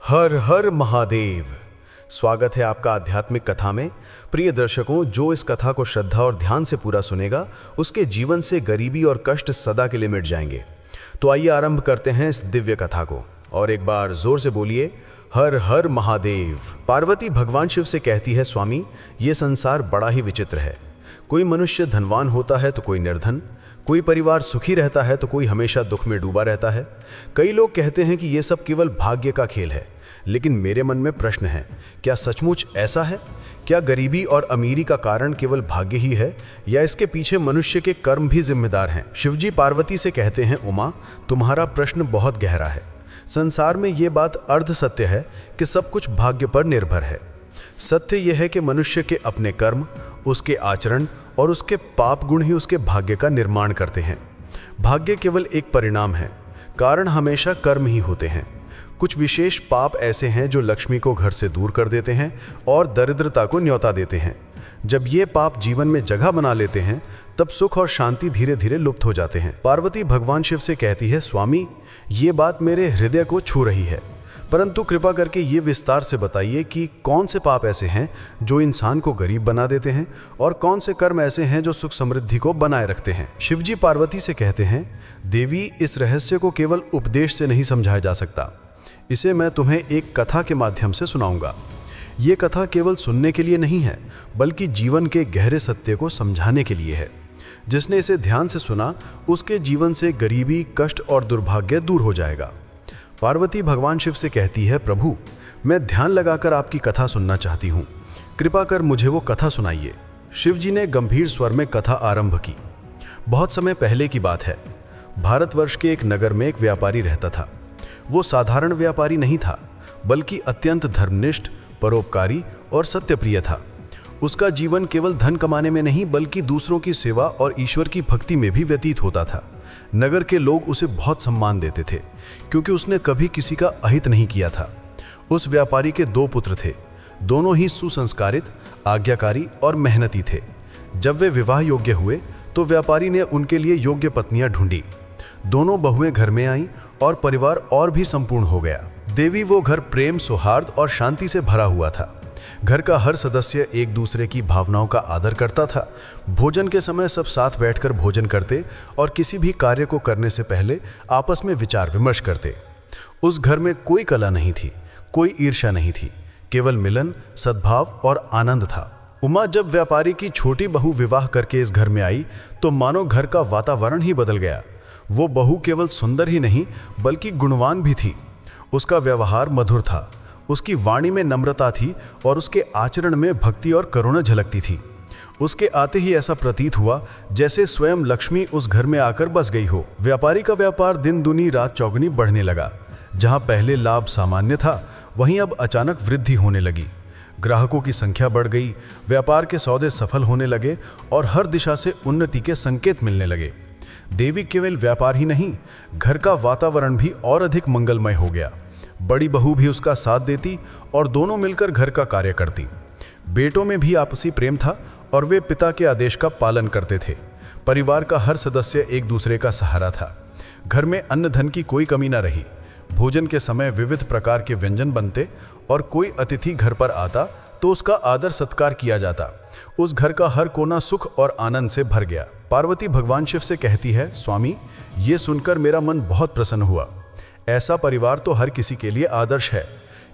हर हर महादेव। स्वागत है आपका आध्यात्मिक कथा में। प्रिय दर्शकों, जो इस कथा को श्रद्धा और ध्यान से पूरा सुनेगा उसके जीवन से गरीबी और कष्ट सदा के लिए मिट जाएंगे। तो आइए आरंभ करते हैं इस दिव्य कथा को, और एक बार जोर से बोलिए हर हर महादेव। पार्वती भगवान शिव से कहती है, स्वामी, ये संसार बड़ा ही विचित्र है। कोई मनुष्य धनवान होता है तो कोई निर्धन, कोई परिवार सुखी रहता है तो कोई हमेशा दुख में डूबा रहता है। कई लोग कहते हैं कि ये सब केवल भाग्य का खेल है, लेकिन मेरे मन में प्रश्न है, क्या सचमुच ऐसा है? क्या गरीबी और अमीरी का कारण केवल भाग्य ही है, या इसके पीछे मनुष्य के कर्म भी जिम्मेदार हैं? शिवजी पार्वती से कहते हैं, उमा, तुम्हारा प्रश्न बहुत गहरा है। संसार में ये बात अर्ध सत्य है कि सब कुछ भाग्य पर निर्भर है। सत्य यह है कि मनुष्य के अपने कर्म, उसके आचरण और उसके पाप गुण ही उसके भाग्य का निर्माण करते हैं। भाग्य केवल एक परिणाम है, कारण हमेशा कर्म ही होते हैं। कुछ विशेष पाप ऐसे हैं जो लक्ष्मी को घर से दूर कर देते हैं और दरिद्रता को न्योता देते हैं। जब ये पाप जीवन में जगह बना लेते हैं तब सुख और शांति धीरे धीरे लुप्त हो जाते हैं। पार्वती भगवान शिव से कहती है, स्वामी, ये बात मेरे हृदय को छू रही है, परंतु कृपा करके ये विस्तार से बताइए कि कौन से पाप ऐसे हैं जो इंसान को गरीब बना देते हैं और कौन से कर्म ऐसे हैं जो सुख समृद्धि को बनाए रखते हैं। शिवजी पार्वती से कहते हैं, देवी, इस रहस्य को केवल उपदेश से नहीं समझाया जा सकता। इसे मैं तुम्हें एक कथा के माध्यम से सुनाऊंगा। ये कथा केवल सुनने के लिए नहीं है, बल्कि जीवन के गहरे सत्य को समझाने के लिए है। जिसने इसे ध्यान से सुना उसके जीवन से गरीबी, कष्ट और दुर्भाग्य दूर हो जाएगा। पार्वती भगवान शिव से कहती है, प्रभु, मैं ध्यान लगाकर आपकी कथा सुनना चाहती हूँ, कृपा कर मुझे वो कथा सुनाइए। शिव जी ने गंभीर स्वर में कथा आरंभ की। बहुत समय पहले की बात है। भारतवर्ष के एक नगर में एक व्यापारी रहता था। वो साधारण व्यापारी नहीं था, बल्कि अत्यंत धर्मनिष्ठ, परोपकारी और सत्यप्रिय था। उसका जीवन केवल धन कमाने में नहीं, बल्कि दूसरों की सेवा और ईश्वर की भक्ति में भी व्यतीत होता था। नगर के लोग उसे बहुत सम्मान देते थे, क्योंकि उसने कभी किसी का अहित नहीं किया था। उस व्यापारी के 2 पुत्र थे। दोनों ही सुसंस्कारित, आज्ञाकारी और मेहनती थे। जब वे विवाह योग्य हुए तो व्यापारी ने उनके लिए योग्य पत्नियां ढूंढी। दोनों बहुएं घर में आईं और परिवार और भी संपूर्ण हो गया। देवी वो घर प्रेम, सौहार्द और शांति से भरा हुआ था। घर का हर सदस्य एक दूसरे की भावनाओं का आदर करता था। भोजन के समय सब साथ बैठकर भोजन करते और किसी भी कार्य को करने से पहले आपस में विचार विमर्श करते। उस घर में कोई कला नहीं थी, कोई ईर्ष्या नहीं थी, केवल मिलन, सद्भाव और आनंद था। उमा, जब व्यापारी की छोटी बहू विवाह करके इस घर में आई तो मानो घर का वातावरण ही बदल गया। वो बहू केवल सुंदर ही नहीं, बल्कि गुणवान भी थी। उसका व्यवहार मधुर था, उसकी वाणी में नम्रता थी और उसके आचरण में भक्ति और करुणा झलकती थी। उसके आते ही ऐसा प्रतीत हुआ जैसे स्वयं लक्ष्मी उस घर में आकर बस गई हो। व्यापारी का व्यापार दिन दुनी रात चौगुनी बढ़ने लगा। जहां पहले लाभ सामान्य था, वहीं अब अचानक वृद्धि होने लगी। ग्राहकों की संख्या बढ़ गई, व्यापार के सौदे सफल होने लगे और हर दिशा से उन्नति के संकेत मिलने लगे। देवी केवल व्यापार ही नहीं, घर का वातावरण भी और अधिक मंगलमय हो गया। बड़ी बहू भी उसका साथ देती और दोनों मिलकर घर का कार्य करती। बेटों में भी आपसी प्रेम था और वे पिता के आदेश का पालन करते थे। परिवार का हर सदस्य एक दूसरे का सहारा था। घर में अन्न धन की कोई कमी न रही। भोजन के समय विविध प्रकार के व्यंजन बनते और कोई अतिथि घर पर आता तो उसका आदर सत्कार किया जाता। उस घर का हर कोना सुख और आनंद से भर गया। पार्वती भगवान शिव से कहती है, स्वामी, ये सुनकर मेरा मन बहुत प्रसन्न हुआ। ऐसा परिवार तो हर किसी के लिए आदर्श है।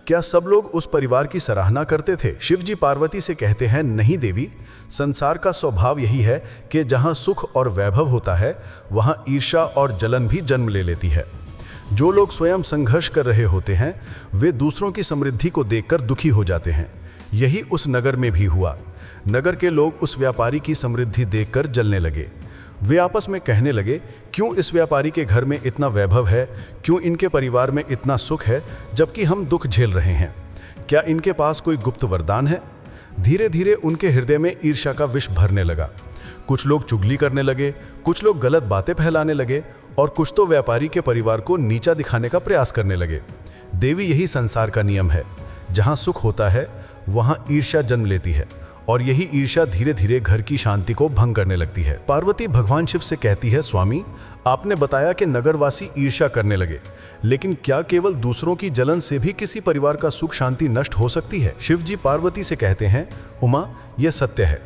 क्या सब लोग उस परिवार की सराहना करते थे? शिवजी पार्वती से कहते हैं, नहीं देवी, संसार का स्वभाव यही है कि जहां सुख और वैभव होता है, वहां ईर्ष्या और जलन भी जन्म ले लेती है। जो लोग स्वयं संघर्ष कर रहे होते हैं, वे दूसरों की समृद्धि को देखकर दुखी हो जाते हैं। यही उस नगर में भी हुआ। नगर के लोग उस व्यापारी की समृद्धि देखकर जलने लगे। वे आपस में कहने लगे, क्यों इस व्यापारी के घर में इतना वैभव है, क्यों इनके परिवार में इतना सुख है, जबकि हम दुख झेल रहे हैं? क्या इनके पास कोई गुप्त वरदान है? धीरे धीरे उनके हृदय में ईर्ष्या का विष भरने लगा। कुछ लोग चुगली करने लगे, कुछ लोग गलत बातें फैलाने लगे और कुछ तो व्यापारी के परिवार को नीचा दिखाने का प्रयास करने लगे। देवी, यही संसार का नियम है। जहां सुख होता है वहां ईर्ष्या जन्म लेती है और यही ईर्ष्या धीरे धीरे घर की शांति को भंग करने लगती है। पार्वती भगवान शिव से कहती है, स्वामी, आपने बताया कि नगरवासी ईर्ष्या करने लगे, लेकिन क्या केवल दूसरों की जलन से भी किसी परिवार का सुख शांति नष्ट हो सकती है? शिव जी पार्वती से कहते हैं, उमा, यह सत्य है।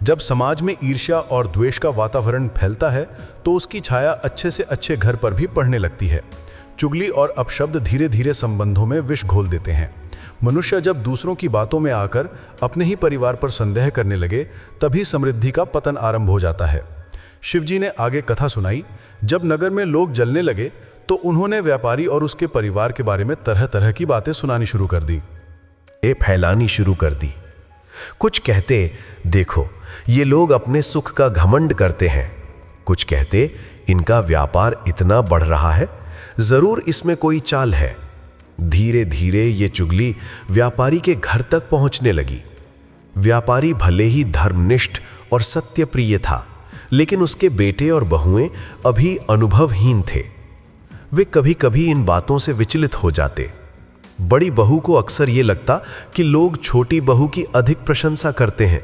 जब समाज में ईर्ष्या और द्वेष का वातावरण फैलता है तो उसकी छाया अच्छे से अच्छे घर पर भी पड़ने लगती है। चुगली और अपशब्द धीरे धीरे संबंधों में विष घोल देते हैं। मनुष्य जब दूसरों की बातों में आकर अपने ही परिवार पर संदेह करने लगे, तभी समृद्धि का पतन आरंभ हो जाता है। शिवजी ने आगे कथा सुनाई, जब नगर में लोग जलने लगे तो उन्होंने व्यापारी और उसके परिवार के बारे में तरह तरह की बातें सुनानी शुरू कर दी। फैलानी शुरू कर दी। कुछ कहते, देखो ये लोग अपने सुख का घमंड करते हैं। कुछ कहते, इनका व्यापार इतना बढ़ रहा है, जरूर इसमें कोई चाल है। धीरे धीरे ये चुगली व्यापारी के घर तक पहुंचने लगी। व्यापारी भले ही धर्मनिष्ठ और सत्यप्रिय था, लेकिन उसके बेटे और बहुएं अभी अनुभवहीन थे। वे कभी कभी इन बातों से विचलित हो जाते। बड़ी बहू को अक्सर ये लगता कि लोग छोटी बहू की अधिक प्रशंसा करते हैं।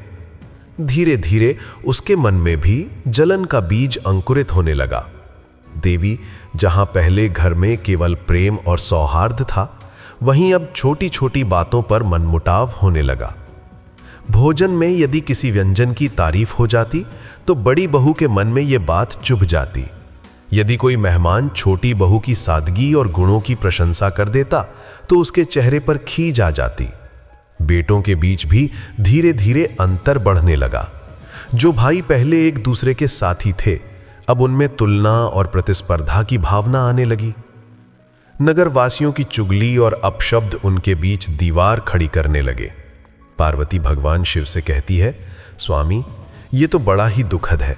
धीरे धीरे उसके मन में भी जलन का बीज अंकुरित होने लगा। देवी, जहां पहले घर में केवल प्रेम और सौहार्द था, वहीं अब छोटी छोटी बातों पर मनमुटाव होने लगा। भोजन में यदि किसी व्यंजन की तारीफ हो जाती तो बड़ी बहू के मन में यह बात चुभ जाती। यदि कोई मेहमान छोटी बहू की सादगी और गुणों की प्रशंसा कर देता तो उसके चेहरे पर खीज आ जाती। बेटों के बीच भी धीरे धीरे अंतर बढ़ने लगा। जो भाई पहले एक दूसरे के साथी थे, अब उनमें तुलना और प्रतिस्पर्धा की भावना आने लगी। नगरवासियों की चुगली और अपशब्द उनके बीच दीवार खड़ी करने लगे। पार्वती भगवान शिव से कहती है, स्वामी, ये तो बड़ा ही दुखद है।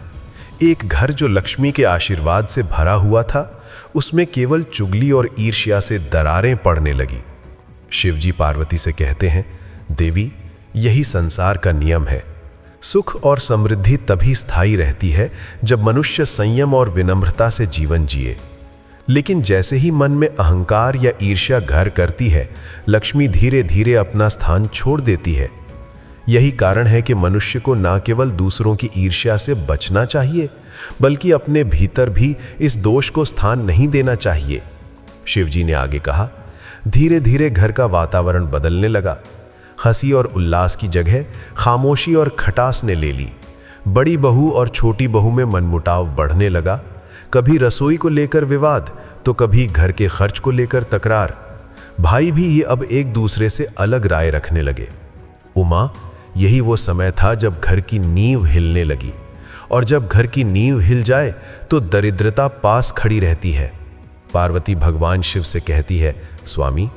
एक घर जो लक्ष्मी के आशीर्वाद से भरा हुआ था, उसमें केवल चुगली और ईर्ष्या से दरारें पड़ने लगी। शिवजी पार्वती से कहते हैं, देवी, यही संसार का नियम है। सुख और समृद्धि तभी स्थायी रहती है जब मनुष्य संयम और विनम्रता से जीवन जिए। लेकिन जैसे ही मन में अहंकार या ईर्ष्या घर करती है, लक्ष्मी धीरे धीरे अपना स्थान छोड़ देती है। यही कारण है कि मनुष्य को न केवल दूसरों की ईर्ष्या से बचना चाहिए, बल्कि अपने भीतर भी इस दोष को स्थान नहीं देना चाहिए। शिवजी ने आगे कहा, धीरे धीरे घर का वातावरण बदलने लगा। हंसी और उल्लास की जगह खामोशी और खटास ने ले ली। बड़ी बहू और छोटी बहू में मनमुटाव बढ़ने लगा। कभी रसोई को लेकर विवाद, तो कभी घर के खर्च को लेकर तकरार। भाई भी अब एक दूसरे से अलग राय रखने लगे। उमा, यही वो समय था जब घर की नींव हिलने लगी, और जब घर की नींव हिल जाए तो दरिद्रता पास खड़ी रहती है। पार्वती भगवान शिव से कहती है, स्वामी,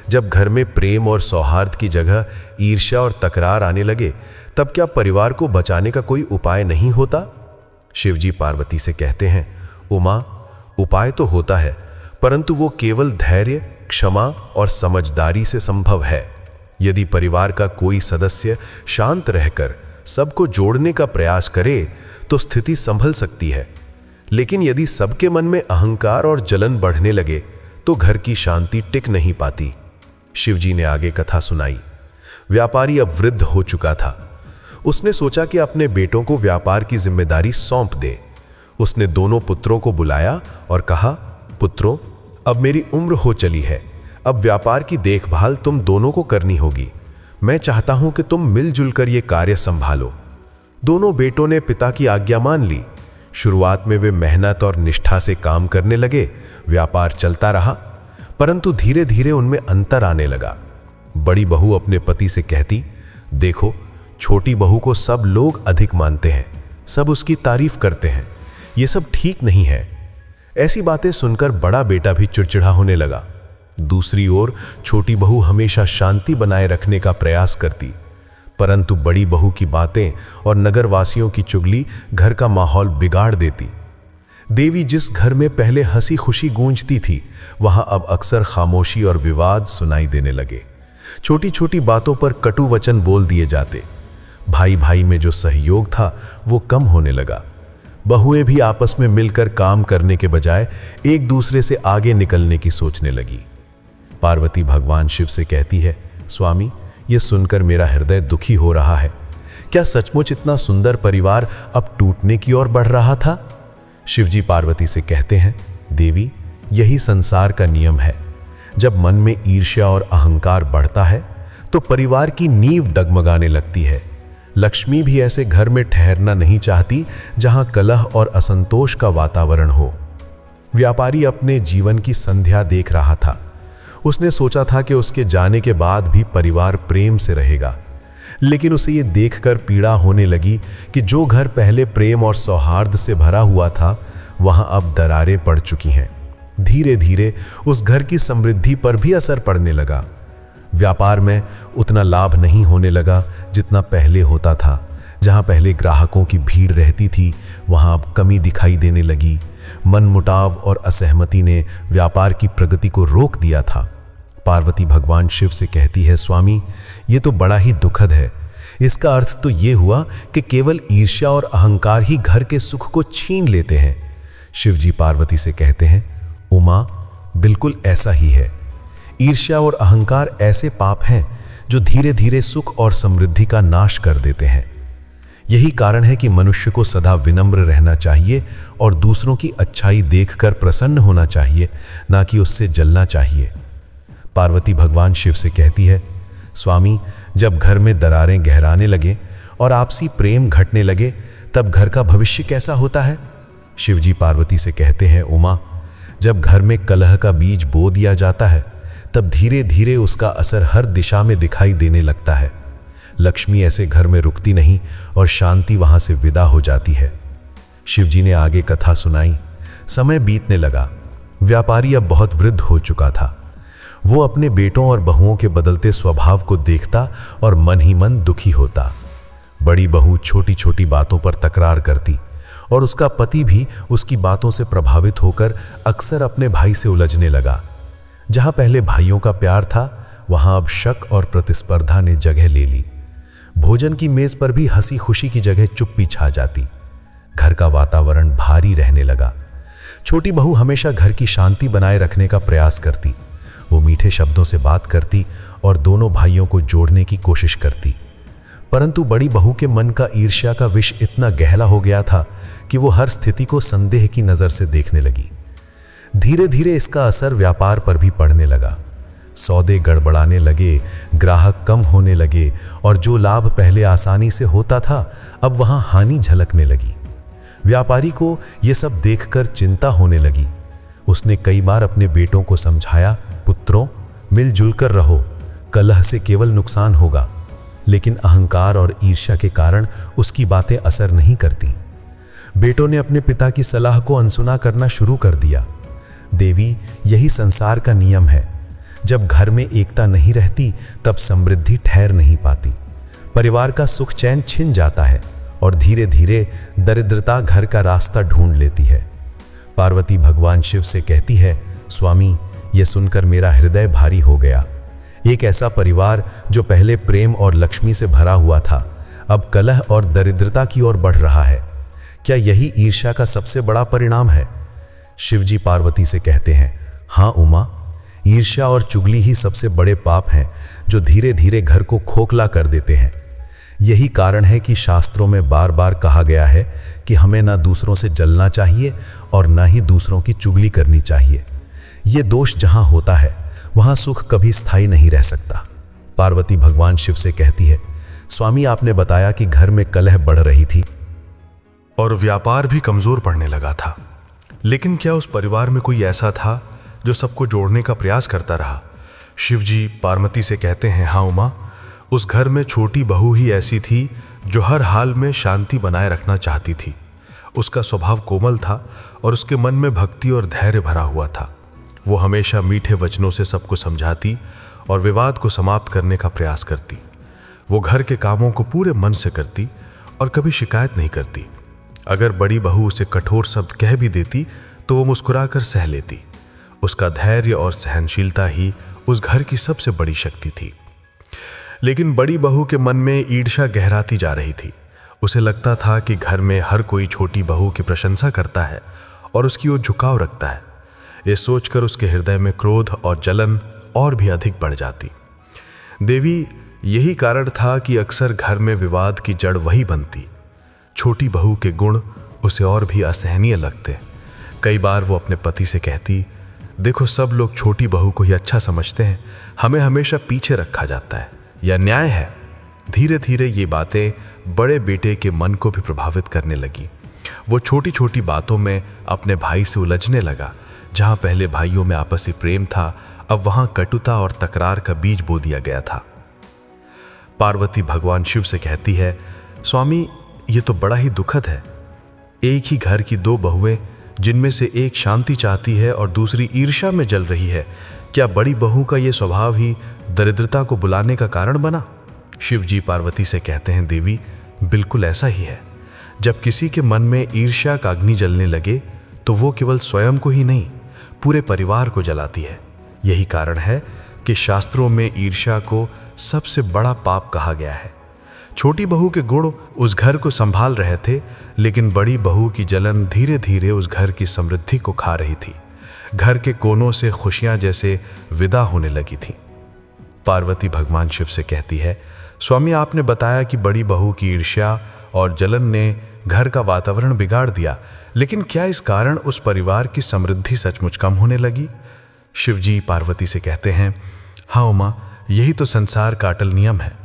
जब घर में प्रेम और सौहार्द की जगह ईर्ष्या और तकरार आने लगे, तब क्या परिवार को बचाने का कोई उपाय नहीं होता? शिवजी पार्वती से कहते हैं, उमा, उपाय तो होता है, परंतु वो केवल धैर्य, क्षमा और समझदारी से संभव है। यदि परिवार का कोई सदस्य शांत रहकर सबको जोड़ने का प्रयास करे तो स्थिति संभल सकती है। लेकिन यदि सबके मन में अहंकार और जलन बढ़ने लगे तो घर की शांति टिक नहीं पाती। शिवजी ने आगे कथा सुनाई। व्यापारी अब वृद्ध हो चुका था। उसने सोचा कि अपने बेटों को व्यापार की जिम्मेदारी सौंप दे। उसने दोनों पुत्रों को बुलाया और कहा, पुत्रों, अब मेरी उम्र हो चली है। अब व्यापार की देखभाल तुम दोनों को करनी होगी। मैं चाहता हूं कि तुम मिलजुल कर ये कार्य संभालो। दोनों बेटों ने पिता की आज्ञा मान ली। शुरुआत में वे मेहनत और निष्ठा से काम करने लगे। व्यापार चलता रहा, परंतु धीरे धीरे उनमें अंतर आने लगा। बड़ी बहू अपने पति से कहती, देखो, छोटी बहू को सब लोग अधिक मानते हैं, सब उसकी तारीफ करते हैं। ये सब ठीक नहीं है। ऐसी बातें सुनकर बड़ा बेटा भी चिड़चिड़ा होने लगा। दूसरी ओर छोटी बहू हमेशा शांति बनाए रखने का प्रयास करती, परंतु बड़ी बहू की बातें और नगरवासियों की चुगली घर का माहौल बिगाड़ देती। देवी, जिस घर में पहले हंसी खुशी गूंजती थी, वहां अब अक्सर खामोशी और विवाद सुनाई देने लगे। छोटी छोटी बातों पर कटु वचन बोल दिए जाते। भाई भाई में जो सहयोग था वो कम होने लगा। बहुएं भी आपस में मिलकर काम करने के बजाय एक दूसरे से आगे निकलने की सोचने लगी। पार्वती भगवान शिव से कहती है, स्वामी, ये सुनकर मेरा हृदय दुखी हो रहा है। क्या सचमुच इतना सुंदर परिवार अब टूटने की ओर बढ़ रहा था? शिवजी पार्वती से कहते हैं, देवी, यही संसार का नियम है। जब मन में ईर्ष्या और अहंकार बढ़ता है तो परिवार की नींव डगमगाने लगती है। लक्ष्मी भी ऐसे घर में ठहरना नहीं चाहती जहां कलह और असंतोष का वातावरण हो। व्यापारी अपने जीवन की संध्या देख रहा था। उसने सोचा था कि उसके जाने के बाद भी परिवार प्रेम से रहेगा, लेकिन उसे ये देखकर पीड़ा होने लगी कि जो घर पहले प्रेम और सौहार्द से भरा हुआ था, वहां अब दरारें पड़ चुकी हैं। धीरे धीरे उस घर की समृद्धि पर भी असर पड़ने लगा। व्यापार में उतना लाभ नहीं होने लगा जितना पहले होता था। जहां पहले ग्राहकों की भीड़ रहती थी, वहां अब कमी दिखाई देने लगी। मनमुटाव और असहमति ने व्यापार की प्रगति को रोक दिया था। पार्वती भगवान शिव से कहती है, स्वामी, ये तो बड़ा ही दुखद है। इसका अर्थ तो ये हुआ कि केवल ईर्ष्या और अहंकार ही घर के सुख को छीन लेते हैं। शिवजी पार्वती से कहते हैं, उमा, बिल्कुल ऐसा ही है। ईर्ष्या और अहंकार ऐसे पाप हैं जो धीरे धीरे सुख और समृद्धि का नाश कर देते हैं। यही कारण है कि मनुष्य को सदा विनम्र रहना चाहिए और दूसरों की अच्छाई देखकर प्रसन्न होना चाहिए, ना कि उससे जलना चाहिए। पार्वती भगवान शिव से कहती है, स्वामी, जब घर में दरारें गहराने लगे और आपसी प्रेम घटने लगे, तब घर का भविष्य कैसा होता है? शिवजी पार्वती से कहते हैं, उमा, जब घर में कलह का बीज बो दिया जाता है, तब धीरे धीरे उसका असर हर दिशा में दिखाई देने लगता है। लक्ष्मी ऐसे घर में रुकती नहीं और शांति वहां से विदा हो जाती है। शिवजी ने आगे कथा सुनाई। समय बीतने लगा। व्यापारी अब बहुत वृद्ध हो चुका था। वो अपने बेटों और बहुओं के बदलते स्वभाव को देखता और मन ही मन दुखी होता। बड़ी बहू छोटी छोटी बातों पर तकरार करती और उसका पति भी उसकी बातों से प्रभावित होकर अक्सर अपने भाई से उलझने लगा। जहां पहले भाइयों का प्यार था, वहां अब शक और प्रतिस्पर्धा ने जगह ले ली। भोजन की मेज पर भी हंसी खुशी की जगह चुप्पी छा जाती। घर का वातावरण भारी रहने लगा। छोटी बहू हमेशा घर की शांति बनाए रखने का प्रयास करती। वो मीठे शब्दों से बात करती और दोनों भाइयों को जोड़ने की कोशिश करती, परंतु बड़ी बहू के मन का ईर्ष्या का विष इतना गहरा हो गया था कि वो हर स्थिति को संदेह की नजर से देखने लगी। धीरे धीरे इसका असर व्यापार पर भी पड़ने लगा। सौदे गड़बड़ाने लगे, ग्राहक कम होने लगे और जो लाभ पहले आसानी से होता था, अब वहां हानि झलकने लगी। व्यापारी को यह सब देखकर चिंता होने लगी। उसने कई बार अपने बेटों को समझाया, पुत्रों, मिलजुल कर रहो, कलह से केवल नुकसान होगा। लेकिन अहंकार और ईर्ष्या के कारण उसकी बातें असर नहीं करती। बेटों ने अपने पिता की सलाह को अनसुना करना शुरू कर दिया। देवी, यही संसार का नियम है। जब घर में एकता नहीं रहती, तब समृद्धि ठहर नहीं पाती। परिवार का सुख चैन छिन जाता है और धीरे धीरे दरिद्रता घर का रास्ता ढूंढ लेती है। पार्वती भगवान शिव से कहती है, स्वामी, यह सुनकर मेरा हृदय भारी हो गया। एक ऐसा परिवार जो पहले प्रेम और लक्ष्मी से भरा हुआ था, अब कलह और दरिद्रता की ओर बढ़ रहा है। क्या यही ईर्ष्या का सबसे बड़ा परिणाम है? शिवजी पार्वती से कहते हैं, हाँ उमा, ईर्ष्या और चुगली ही सबसे बड़े पाप हैं जो धीरे धीरे घर को खोखला कर देते हैं। यही कारण है कि शास्त्रों में बार बार कहा गया है कि हमें ना दूसरों से जलना चाहिए और ना ही दूसरों की चुगली करनी चाहिए। ये दोष जहां होता है, वहां सुख कभी स्थायी नहीं रह सकता। पार्वती भगवान शिव से कहती है, स्वामी, आपने बताया कि घर में कलह बढ़ रही थी और व्यापार भी कमजोर पड़ने लगा था, लेकिन क्या उस परिवार में कोई ऐसा था जो सबको जोड़ने का प्रयास करता रहा? शिवजी पार्वती से कहते हैं, हाँ उमा, उस घर में छोटी बहू ही ऐसी थी जो हर हाल में शांति बनाए रखना चाहती थी। उसका स्वभाव कोमल था और उसके मन में भक्ति और धैर्य भरा हुआ था। वो हमेशा मीठे वचनों से सबको समझाती और विवाद को समाप्त करने का प्रयास करती। वो घर के कामों को पूरे मन से करती और कभी शिकायत नहीं करती। अगर बड़ी बहू उसे कठोर शब्द कह भी देती तो वो मुस्कुराकर सह लेती। उसका धैर्य और सहनशीलता ही उस घर की सबसे बड़ी शक्ति थी। लेकिन बड़ी बहू के मन में ईर्ष्या गहराती जा रही थी। उसे लगता था कि घर में हर कोई छोटी बहू की प्रशंसा करता है और उसकी ओर झुकाव रखता है। ये सोचकर उसके हृदय में क्रोध और जलन और भी अधिक बढ़ जाती। देवी, यही कारण था कि अक्सर घर में विवाद की जड़ वही बनती। छोटी बहू के गुण उसे और भी असहनीय लगते। कई बार वो अपने पति से कहती, देखो सब लोग छोटी बहू को ही अच्छा समझते हैं, हमें हमेशा पीछे रखा जाता है, यह न्याय है। धीरे धीरे ये बातें बड़े बेटे के मन को भी प्रभावित करने लगी। वो छोटी छोटी बातों में अपने भाई से उलझने लगा। जहाँ पहले भाइयों में आपसी प्रेम था, अब वहाँ कटुता और तकरार का बीज बो दिया गया था। पार्वती भगवान शिव से कहती है, स्वामी ये तो बड़ा ही दुखद है। एक ही घर की दो बहुएं, जिनमें से एक शांति चाहती है और दूसरी ईर्ष्या में जल रही है, क्या बड़ी बहू का ये स्वभाव ही दरिद्रता को बुलाने का कारण बना? शिव जी पार्वती से कहते हैं, देवी बिल्कुल ऐसा ही है। जब किसी के मन में ईर्ष्या का अग्नि जलने लगे तो वो केवल स्वयं को ही नहीं, पूरे परिवार को जलाती है। यही कारण है कि शास्त्रों में ईर्ष्या को सबसे बड़ा पाप कहा गया है। छोटी बहू के गुण उस घर को संभाल रहे थे, लेकिन बड़ी बहू की जलन धीरे धीरे उस घर की समृद्धि को खा रही थी। घर के कोनों से खुशियां जैसे विदा होने लगी थी। पार्वती भगवान शिव से कहती है, स्वामी आपने बताया कि बड़ी बहू की ईर्ष्या और जलन ने घर का वातावरण बिगाड़ दिया, लेकिन क्या इस कारण उस परिवार की समृद्धि सचमुच कम होने लगी? शिव जी पार्वती से कहते हैं, हाँ उमा, यही तो संसार का अटल नियम है।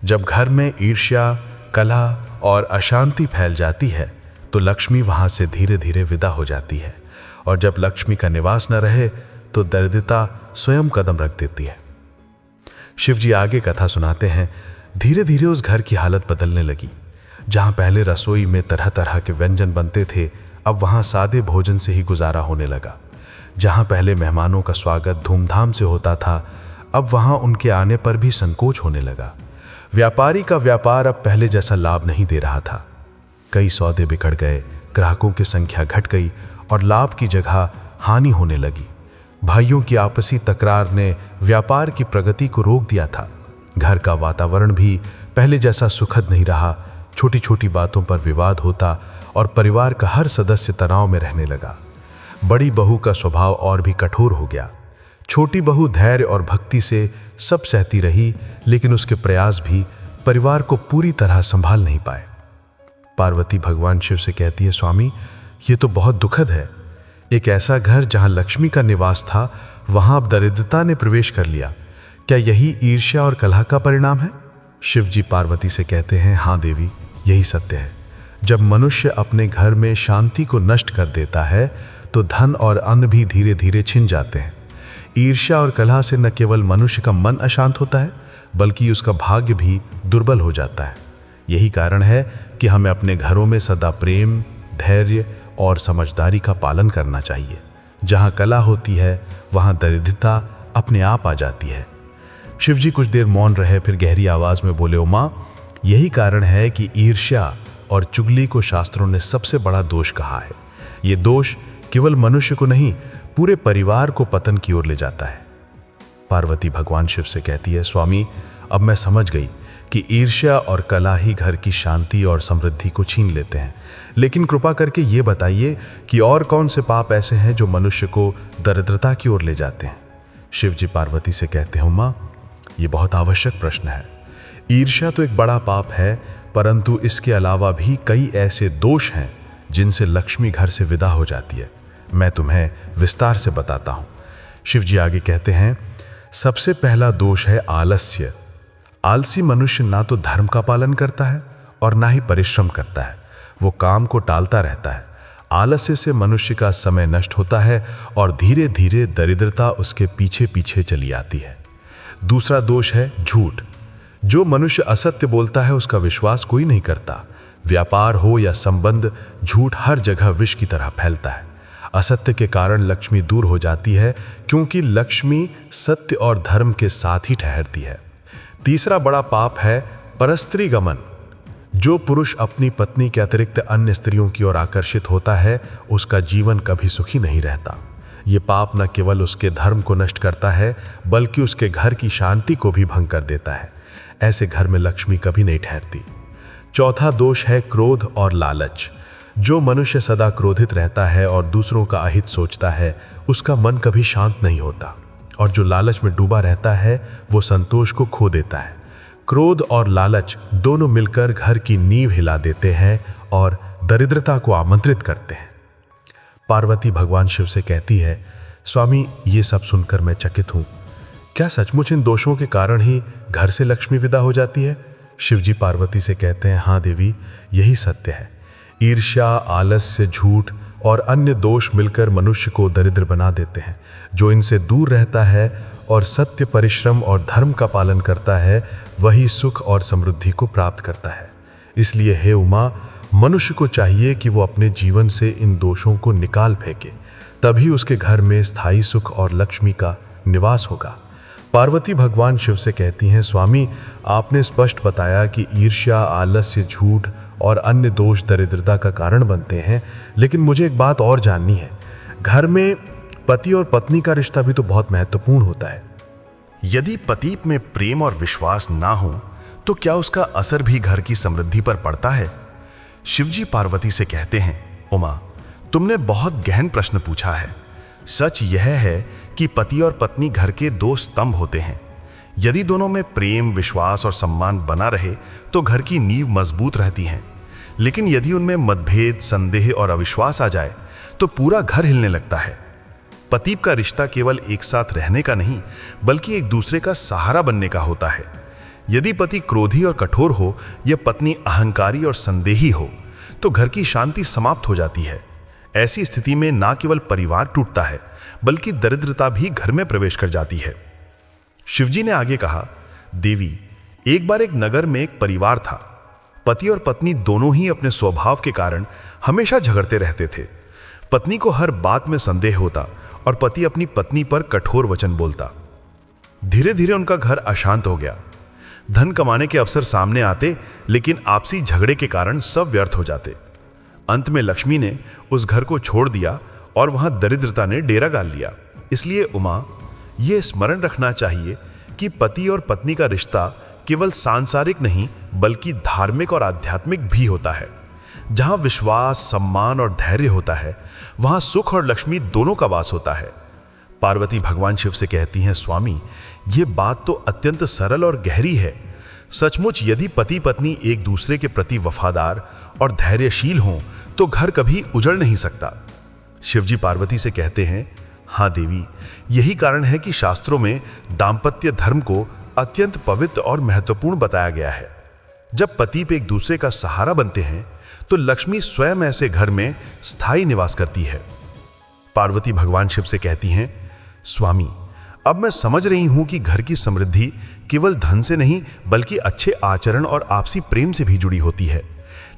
जब घर में ईर्ष्या, कलह और अशांति फैल जाती है तो लक्ष्मी वहां से धीरे धीरे विदा हो जाती है, और जब लक्ष्मी का निवास न रहे तो दरिद्रता स्वयं कदम रख देती है। शिव जी आगे कथा सुनाते हैं, धीरे धीरे उस घर की हालत बदलने लगी। जहां पहले रसोई में तरह तरह के व्यंजन बनते थे, अब वहां सादे भोजन से ही गुजारा होने लगा। जहां पहले मेहमानों का स्वागत धूमधाम से होता था, अब वहां उनके आने पर भी संकोच होने लगा। व्यापारी का व्यापार अब पहले जैसा लाभ नहीं दे रहा था। कई सौदे बिगड़ गए, ग्राहकों की संख्या घट गई और लाभ की जगह हानि होने लगी। भाइयों की आपसी तकरार ने व्यापार की प्रगति को रोक दिया था। घर का वातावरण भी पहले जैसा सुखद नहीं रहा। छोटी छोटी बातों पर विवाद होता और परिवार का हर सदस्य तनाव में रहने लगा। बड़ी बहू का स्वभाव और भी कठोर हो गया। छोटी बहू धैर्य और भक्ति से सब सहती रही, लेकिन उसके प्रयास भी परिवार को पूरी तरह संभाल नहीं पाए। पार्वती भगवान शिव से कहती है, स्वामी ये तो बहुत दुखद है। एक ऐसा घर जहां लक्ष्मी का निवास था, वहां अब दरिद्रता ने प्रवेश कर लिया। क्या यही ईर्ष्या और कलह का परिणाम है? शिव जी पार्वती से कहते हैं, हाँ देवी, यही सत्य है। जब मनुष्य अपने घर में शांति को नष्ट कर देता है तो धन और अन्न भी धीरे धीरे छिन जाते हैं। ईर्ष्या और कलह से न केवल मनुष्य का मन अशांत होता है, बल्कि उसका भाग्य भी दुर्बल हो जाता है। यही कारण है कि हमें अपने घरों में सदा प्रेम, धैर्य और समझदारी का पालन करना चाहिए। जहाँ कला होती है वहाँ दरिद्रता अपने आप आ जाती है। शिव जी कुछ देर मौन रहे, फिर गहरी आवाज में बोले, उमा, यही कारण है कि ईर्ष्या और चुगली को शास्त्रों ने सबसे बड़ा दोष कहा है। ये दोष केवल मनुष्य को नहीं, पूरे परिवार को पतन की ओर ले जाता है। पार्वती भगवान शिव से कहती है, स्वामी अब मैं समझ गई कि ईर्ष्या और कला ही घर की शांति और समृद्धि को छीन लेते हैं। लेकिन कृपा करके ये बताइए कि और कौन से पाप ऐसे हैं जो मनुष्य को दरिद्रता की ओर ले जाते हैं? शिव जी पार्वती से कहते हैं, उमा, ये बहुत आवश्यक प्रश्न है। ईर्ष्या तो एक बड़ा पाप है, परंतु इसके अलावा भी कई ऐसे दोष हैं जिनसे लक्ष्मी घर से विदा हो जाती है। मैं तुम्हें विस्तार से बताता हूं। शिव जी आगे कहते हैं, सबसे पहला दोष है आलस्य। आलसी मनुष्य ना तो धर्म का पालन करता है और ना ही परिश्रम करता है। वो काम को टालता रहता है। आलस्य से मनुष्य का समय नष्ट होता है और धीरे धीरे दरिद्रता उसके पीछे पीछे चली आती है। दूसरा दोष है झूठ। जो मनुष्य असत्य बोलता है उसका विश्वास कोई नहीं करता। व्यापार हो या संबंध, झूठ हर जगह विष की तरह फैलता है। असत्य के कारण लक्ष्मी दूर हो जाती है, क्योंकि लक्ष्मी सत्य और धर्म के साथ ही ठहरती है। तीसरा बड़ा पाप है परस्त्री गमन। जो पुरुष अपनी पत्नी के अतिरिक्त अन्य स्त्रियों की ओर आकर्षित होता है, उसका जीवन कभी सुखी नहीं रहता। ये पाप न केवल उसके धर्म को नष्ट करता है, बल्कि उसके घर की शांति को भी भंग कर देता है। ऐसे घर में लक्ष्मी कभी नहीं ठहरती। चौथा दोष है क्रोध और लालच। जो मनुष्य सदा क्रोधित रहता है और दूसरों का अहित सोचता है, उसका मन कभी शांत नहीं होता। और जो लालच में डूबा रहता है, वो संतोष को खो देता है। क्रोध और लालच दोनों मिलकर घर की नींव हिला देते हैं और दरिद्रता को आमंत्रित करते हैं। पार्वती भगवान शिव से कहती है, स्वामी ये सब सुनकर मैं चकित हूँ। क्या सचमुच इन दोषों के कारण ही घर से लक्ष्मी विदा हो जाती है? शिवजी पार्वती से कहते हैं, हाँ देवी, यही सत्य है। ईर्ष्या, आलस्य, झूठ और अन्य दोष मिलकर मनुष्य को दरिद्र बना देते हैं। जो इनसे दूर रहता है और सत्य, परिश्रम और धर्म का पालन करता है, वही सुख और समृद्धि को प्राप्त करता है। इसलिए हे उमा, मनुष्य को चाहिए कि वो अपने जीवन से इन दोषों को निकाल फेंके, तभी उसके घर में स्थायी सुख और लक्ष्मी का निवास होगा। पार्वती भगवान शिव से कहती हैं, स्वामी आपने स्पष्ट बताया कि ईर्ष्या, आलस्य, झूठ और अन्य दोष दरिद्रता का कारण बनते हैं, लेकिन मुझे एक बात और जाननी है। घर में पति और पत्नी का रिश्ता भी तो बहुत महत्वपूर्ण होता है। यदि पति में प्रेम और विश्वास ना हो तो क्या उसका असर भी घर की समृद्धि पर पड़ता है? शिवजी पार्वती से कहते हैं, उमा, तुमने बहुत गहन प्रश्न पूछा है। सच यह है कि पति और पत्नी घर के दो स्तंभ होते हैं। यदि दोनों में प्रेम, विश्वास और सम्मान बना रहे तो घर की नींव मजबूत रहती है। लेकिन यदि उनमें मतभेद, संदेह और अविश्वास आ जाए तो पूरा घर हिलने लगता है। पति का रिश्ता केवल एक साथ रहने का नहीं, बल्कि एक दूसरे का सहारा बनने का होता है। यदि पति क्रोधी और कठोर हो या पत्नी अहंकारी और संदेही हो तो घर की शांति समाप्त हो जाती है। ऐसी स्थिति में न केवल परिवार टूटता है, बल्कि दरिद्रता भी घर में प्रवेश कर जाती है। शिवजी ने आगे कहा, देवी, एक बार एक नगर में एक परिवार था। पति और पत्नी दोनों ही अपने स्वभाव के कारण हमेशा झगड़ते रहते थे। पत्नी को हर बात में संदेह होता और पति अपनी पत्नी पर कठोर वचन बोलता। धीरे धीरे उनका घर अशांत हो गया। धन कमाने के अवसर सामने आते, लेकिन आपसी झगड़े के कारण सब व्यर्थ हो जाते। अंत में लक्ष्मी ने उस घर को छोड़ दिया और वहां दरिद्रता ने डेरा गाल लिया। इसलिए उमा, यह स्मरण रखना चाहिए कि पति और पत्नी का रिश्ता केवल सांसारिक नहीं, बल्कि धार्मिक और आध्यात्मिक भी होता है। जहां विश्वास, सम्मान और धैर्य होता है, वहां सुख और लक्ष्मी दोनों का वास होता है। पार्वती भगवान शिव से कहती हैं, स्वामी, ये बात तो अत्यंत सरल और गहरी है। सचमुच यदि पति पत्नी एक दूसरे के प्रति वफादार और धैर्यशील हों तो घर कभी उजड़ नहीं सकता। शिवजी पार्वती से कहते हैं, हाँ देवी, यही कारण है कि शास्त्रों में दाम्पत्य धर्म को अत्यंत पवित्र और महत्वपूर्ण बताया गया है। जब पति पे एक दूसरे का सहारा बनते हैं तो लक्ष्मी स्वयं ऐसे घर में स्थायी निवास करती है। पार्वती भगवान शिव से कहती हैं, स्वामी, अब मैं समझ रही हूं कि घर की समृद्धि केवल धन से नहीं, बल्कि अच्छे आचरण और आपसी प्रेम से भी जुड़ी होती है।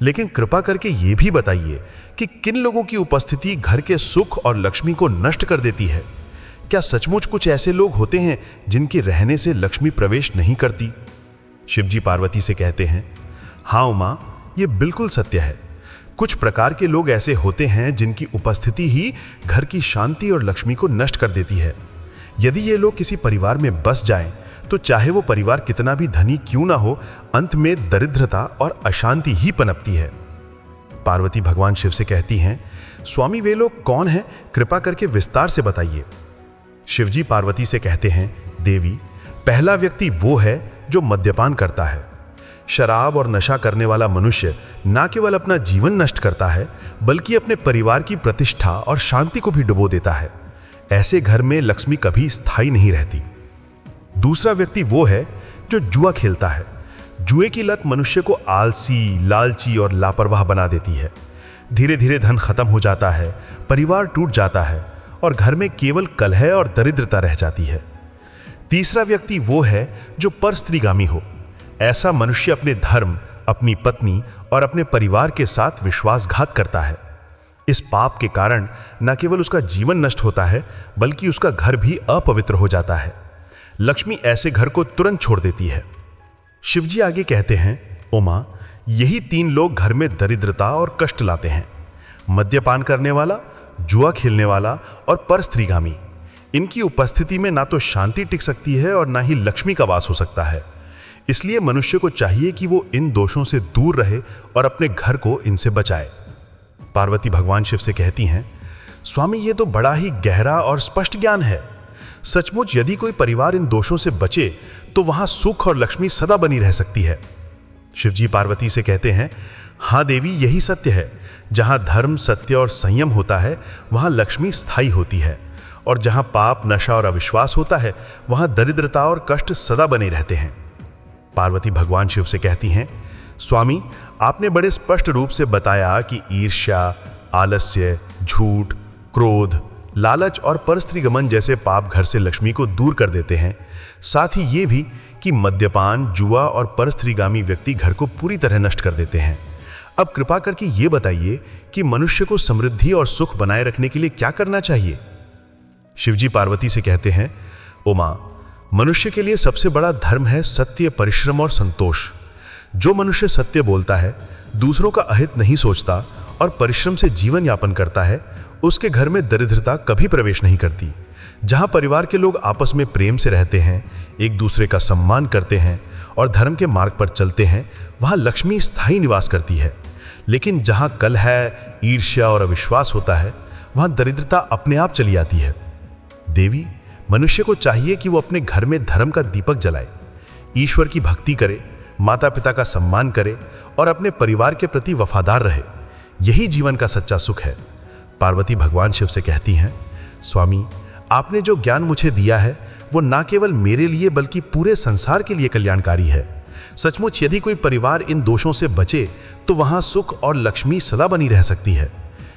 लेकिन कृपा करके ये भी बताइए कि किन लोगों की उपस्थिति घर के सुख और लक्ष्मी को नष्ट कर देती है? क्या सचमुच कुछ ऐसे लोग होते हैं जिनके रहने से लक्ष्मी प्रवेश नहीं करती? शिवजी पार्वती से कहते हैं, हाँ उमा, ये बिल्कुल सत्य है। कुछ प्रकार के लोग ऐसे होते हैं जिनकी उपस्थिति ही घर की शांति और लक्ष्मी को नष्ट कर देती है। यदि ये लोग किसी परिवार में बस जाएं, तो चाहे वो परिवार कितना भी धनी क्यों ना हो, अंत में दरिद्रता और अशांति ही पनपती है। पार्वती भगवान शिव से कहती हैं, स्वामी, वे लोग कौन हैं? कृपा करके विस्तार से बताइए। शिवजी पार्वती से कहते हैं, देवी, पहला व्यक्ति वो है जो मद्यपान करता है। शराब और नशा करने वाला मनुष्य न केवल अपना जीवन नष्ट करता है, बल्कि अपने परिवार की प्रतिष्ठा और शांति को भी डुबो देता है। ऐसे घर में लक्ष्मी कभी स्थायी नहीं रहती। दूसरा व्यक्ति वो है जो जुआ खेलता है। जुए की लत मनुष्य को आलसी, लालची और लापरवाह बना देती है। धीरे धीरे धन खत्म हो जाता है, परिवार टूट जाता है और घर में केवल कलह और दरिद्रता रह जाती है। तीसरा व्यक्ति वो है जो परस्त्रीगामी हो। ऐसा मनुष्य अपने धर्म, अपनी पत्नी और अपने परिवार के साथ विश्वासघात करता है। इस पाप के कारण न केवल उसका जीवन नष्ट होता है, बल्कि उसका घर भी अपवित्र हो जाता है। लक्ष्मी ऐसे घर को तुरंत छोड़ देती है। शिवजी आगे कहते हैं, उमा, यही तीन लोग घर में दरिद्रता और कष्ट लाते हैं। मद्यपान करने वाला, जुआ खेलने वाला और परस्त्रीगामी। इनकी उपस्थिति में ना तो शांति टिक सकती है और ना ही लक्ष्मी का वास हो सकता है। इसलिए मनुष्य को चाहिए कि वो इन दोषों से दूर रहे और अपने घर को इनसे बचाए। पार्वती भगवान शिव से कहती हैं, स्वामी, ये तो बड़ा ही गहरा और स्पष्ट ज्ञान है। सचमुच यदि कोई परिवार इन दोषों से बचे तो वहां सुख और लक्ष्मी सदा बनी रह सकती है। शिवजी पार्वती से कहते हैं, हाँ देवी, यही सत्य है। जहां धर्म, सत्य और संयम होता है वहां लक्ष्मी स्थायी होती है, और जहां पाप, नशा और अविश्वास होता है वहां दरिद्रता और कष्ट सदा बने रहते हैं। पार्वती भगवान शिव से कहती हैं, स्वामी, आपने बड़े स्पष्ट रूप से बताया कि ईर्ष्या, आलस्य, झूठ, क्रोध, लालच और परस्त्रीगमन जैसे पाप घर से लक्ष्मी को दूर कर देते हैं। साथ ही ये भी कि मद्यपान, जुआ और परस्त्रीगामी व्यक्ति घर को पूरी तरह नष्ट कर देते हैं। अब कृपा करके ये बताइए कि मनुष्य को समृद्धि और सुख बनाए रखने के लिए क्या करना चाहिए। शिवजी पार्वती से कहते हैं, उमा, मनुष्य के लिए सबसे बड़ा धर्म है सत्य, परिश्रम और संतोष। जो मनुष्य सत्य बोलता है, दूसरों का अहित नहीं सोचता और परिश्रम से जीवन यापन करता है, उसके घर में दरिद्रता कभी प्रवेश नहीं करती। जहां परिवार के लोग आपस में प्रेम से रहते हैं, एक दूसरे का सम्मान करते हैं और धर्म के मार्ग पर चलते हैं, वहां लक्ष्मी स्थायी निवास करती है। लेकिन जहां कलह, ईर्ष्या और अविश्वास होता है, वहां दरिद्रता अपने आप चली आती है। देवी, मनुष्य को चाहिए कि वो अपने घर में धर्म का दीपक जलाए, ईश्वर की भक्ति करे, माता पिता का सम्मान करे और अपने परिवार के प्रति वफादार रहे। यही जीवन का सच्चा सुख है। पार्वती भगवान शिव से कहती हैं, स्वामी, आपने जो ज्ञान मुझे दिया है वो न केवल मेरे लिए बल्कि पूरे संसार के लिए कल्याणकारी है। सचमुच यदि कोई परिवार इन दोषों से बचे तो वहां सुख और लक्ष्मी सदा बनी रह सकती है।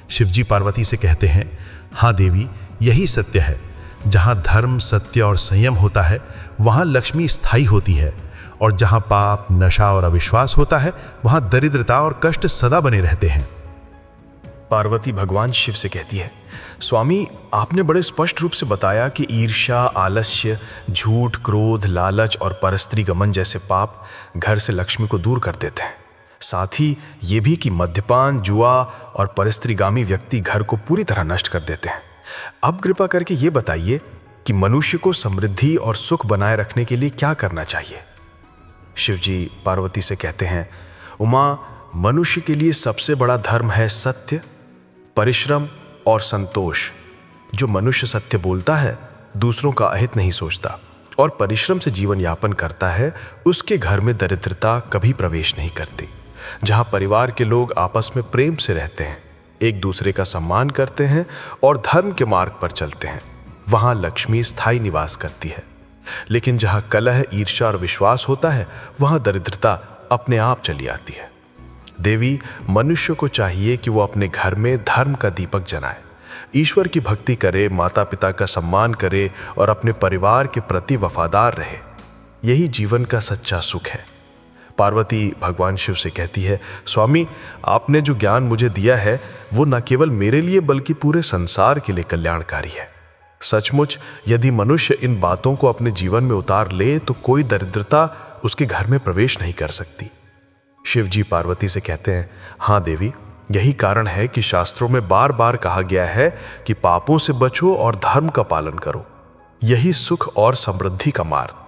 शिवजी पार्वती से कहते हैं, हाँ देवी, यही सत्य है। जहां धर्म, सत्य और संयम होता है वहां लक्ष्मी स्थायी होती है, और जहां पाप, नशा और अविश्वास होता है वहां दरिद्रता और कष्ट सदा बने रहते हैं। पार्वती भगवान शिव से कहती है, स्वामी, आपने बड़े स्पष्ट रूप से बताया कि ईर्ष्या, आलस्य, झूठ, क्रोध, लालच और परस्त्रीगमन जैसे पाप घर से लक्ष्मी को दूर कर देते हैं। साथ ही ये भी कि मद्यपान, जुआ और परस्त्रीगामी व्यक्ति घर को पूरी तरह नष्ट कर देते हैं। अब कृपा करके ये बताइए कि मनुष्य को समृद्धि और सुख बनाए रखने के लिए क्या करना चाहिए। शिवजी पार्वती से कहते हैं, उमा, मनुष्य के लिए सबसे बड़ा धर्म है सत्य, परिश्रम और संतोष। जो मनुष्य सत्य बोलता है, दूसरों का अहित नहीं सोचता और परिश्रम से जीवन यापन करता है, उसके घर में दरिद्रता कभी प्रवेश नहीं करती। जहां परिवार के लोग आपस में प्रेम से रहते हैं, एक दूसरे का सम्मान करते हैं और धर्म के मार्ग पर चलते हैं, वहां लक्ष्मी स्थायी निवास करती है। लेकिन जहां कलह, ईर्ष्या और विश्वास होता है वहां दरिद्रता अपने आप चली आती है। देवी, मनुष्य को चाहिए कि वो अपने घर में धर्म का दीपक जलाए, ईश्वर की भक्ति करे, माता पिता का सम्मान करे और अपने परिवार के प्रति वफादार रहे। यही जीवन का सच्चा सुख है। पार्वती भगवान शिव से कहती है, स्वामी, आपने जो ज्ञान मुझे दिया है वो न केवल मेरे लिए बल्कि पूरे संसार के लिए कल्याणकारी है। सचमुच यदि मनुष्य इन बातों को अपने जीवन में उतार ले तो कोई दरिद्रता उसके घर में प्रवेश नहीं कर सकती। शिवजी पार्वती से कहते हैं, हाँ देवी, यही कारण है कि शास्त्रों में बार बार कहा गया है कि पापों से बचो और धर्म का पालन करो। यही सुख और समृद्धि का मार्ग